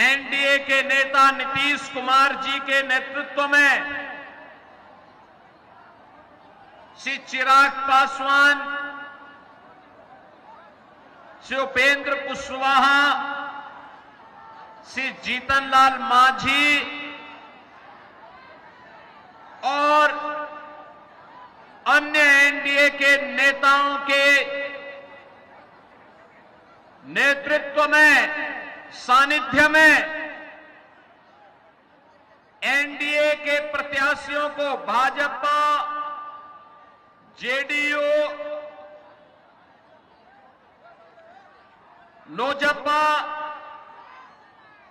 NDA के नेता नीतीश कुमार जी के नेतृत्व में श्री चिराग पासवान, श्री उपेंद्र कुशवाहा, श्री जीतनलाल मांझी और अन्य एनडीए के नेताओं के नेतृत्व में, सानिध्य में एनडीए के प्रत्याशियों को भाजपा, जेडीयू, लोजपा,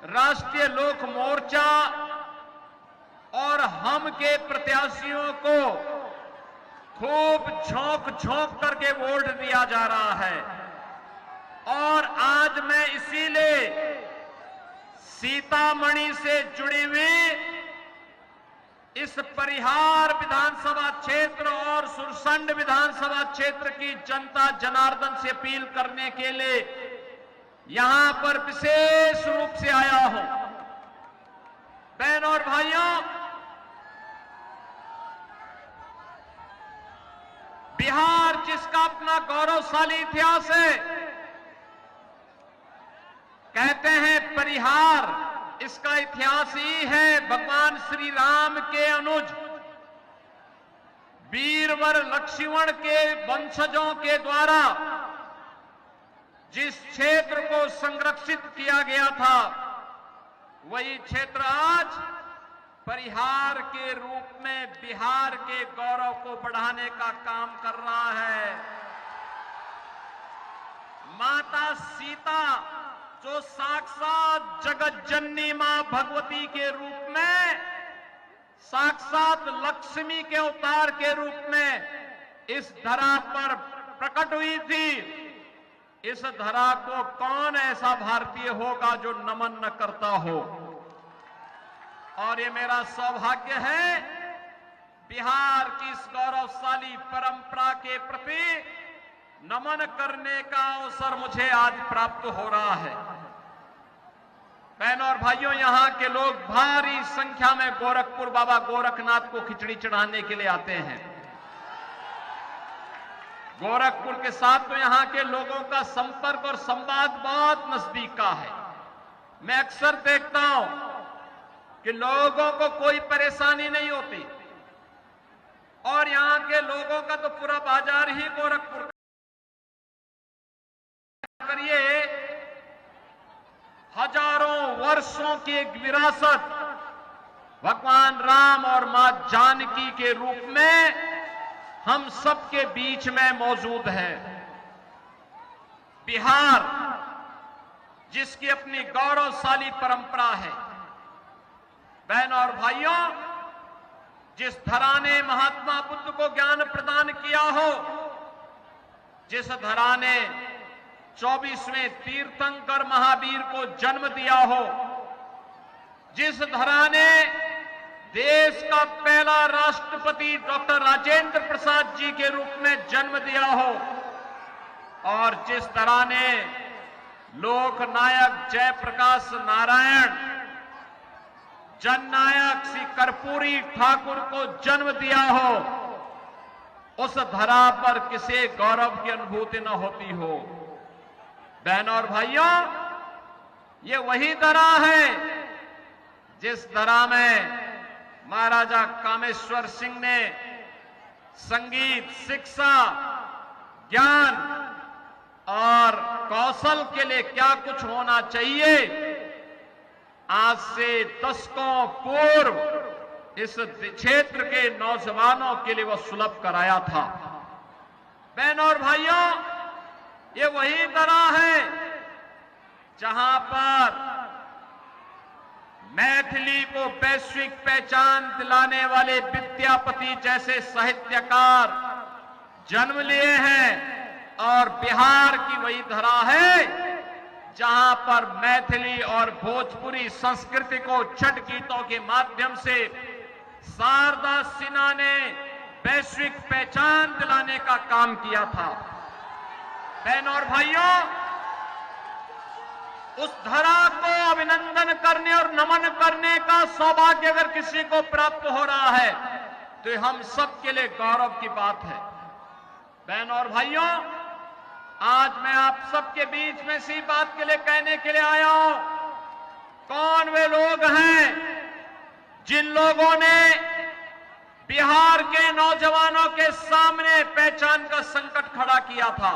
राष्ट्रीय लोक मोर्चा और हम के प्रत्याशियों को खूब झोंक करके वोट दिया जा रहा है। और आज मैं इसीलिए सीतामढ़ी से जुड़ी हुई इस परिहार विधानसभा क्षेत्र और सुरसंड विधानसभा क्षेत्र की जनता जनार्दन से अपील करने के लिए यहां पर विशेष रूप से आया हूं। बहनों और भाइयों, बिहार जिसका अपना गौरवशाली इतिहास है, कहते हैं परिहार, इसका इतिहास ही है भगवान श्री राम के अनुज वीरवर लक्ष्मण के वंशजों के द्वारा जिस क्षेत्र को संरक्षित किया गया था, वही क्षेत्र आज परिहार के रूप में बिहार के गौरव को बढ़ाने का काम कर रहा है। माता सीता जो साक्षात जगत जननी मां भगवती के रूप में, साक्षात लक्ष्मी के अवतार के रूप में इस धरा पर प्रकट हुई थी, इस धरा को कौन ऐसा भारतीय होगा जो नमन न करता हो। और ये मेरा सौभाग्य है, बिहार की इस गौरवशाली परंपरा के प्रति नमन करने का अवसर मुझे आज प्राप्त हो रहा है। बहनों और भाइयों, यहां के लोग भारी संख्या में गोरखपुर बाबा गोरखनाथ को खिचड़ी चढ़ाने के लिए आते हैं। गोरखपुर के साथ तो यहां के लोगों का संपर्क और संवाद बहुत नजदीक का है। मैं अक्सर देखता हूं कि लोगों को कोई परेशानी नहीं होती, और यहां के लोगों का तो पूरा बाजार ही गोरखपुर करिए। हजारों वर्षों की एक विरासत भगवान राम और मां जानकी के रूप में हम सबके बीच में मौजूद है। बिहार जिसकी अपनी गौरवशाली परंपरा है, बहनों और भाइयों, जिस धरा ने महात्मा बुद्ध को ज्ञान प्रदान किया हो, जिस धरा ने 24वें तीर्थंकर महावीर को जन्म दिया हो, जिस धरा ने देश का पहला राष्ट्रपति डॉक्टर राजेंद्र प्रसाद जी के रूप में जन्म दिया हो, और जिस तरह ने लोकनायक जयप्रकाश नारायण, जननायक श्री कर्पूरी ठाकुर को जन्म दिया हो, उस धरा पर किसी गौरव की अनुभूति न होती हो। बहनों और भाइयों, ये वही धरा है जिस धरा में महाराजा कामेश्वर सिंह ने संगीत, शिक्षा, ज्ञान और कौशल के लिए क्या कुछ होना चाहिए, आज से दशकों पूर्व इस क्षेत्र के नौजवानों के लिए वह सुलभ कराया था। बहनों और भाइयों, ये वही धरा है जहां पर मैथिली को वैश्विक पहचान दिलाने वाले विद्यापति जैसे साहित्यकार जन्म लिए हैं, और बिहार की वही धरा है जहां पर मैथिली और भोजपुरी संस्कृति को छठ गीतों के माध्यम से शारदा सिन्हा ने वैश्विक पहचान दिलाने का काम किया था। बहनों और भाइयों, उस धरा को अभिनंदन करने और नमन करने का सौभाग्य अगर किसी को प्राप्त हो रहा है तो हम सबके लिए गौरव की बात है। बहनों और भाइयों, आज मैं आप सबके बीच में इसी बात के लिए कहने के लिए आया हूं, कौन वे लोग हैं जिन लोगों ने बिहार के नौजवानों के सामने पहचान का संकट खड़ा किया था।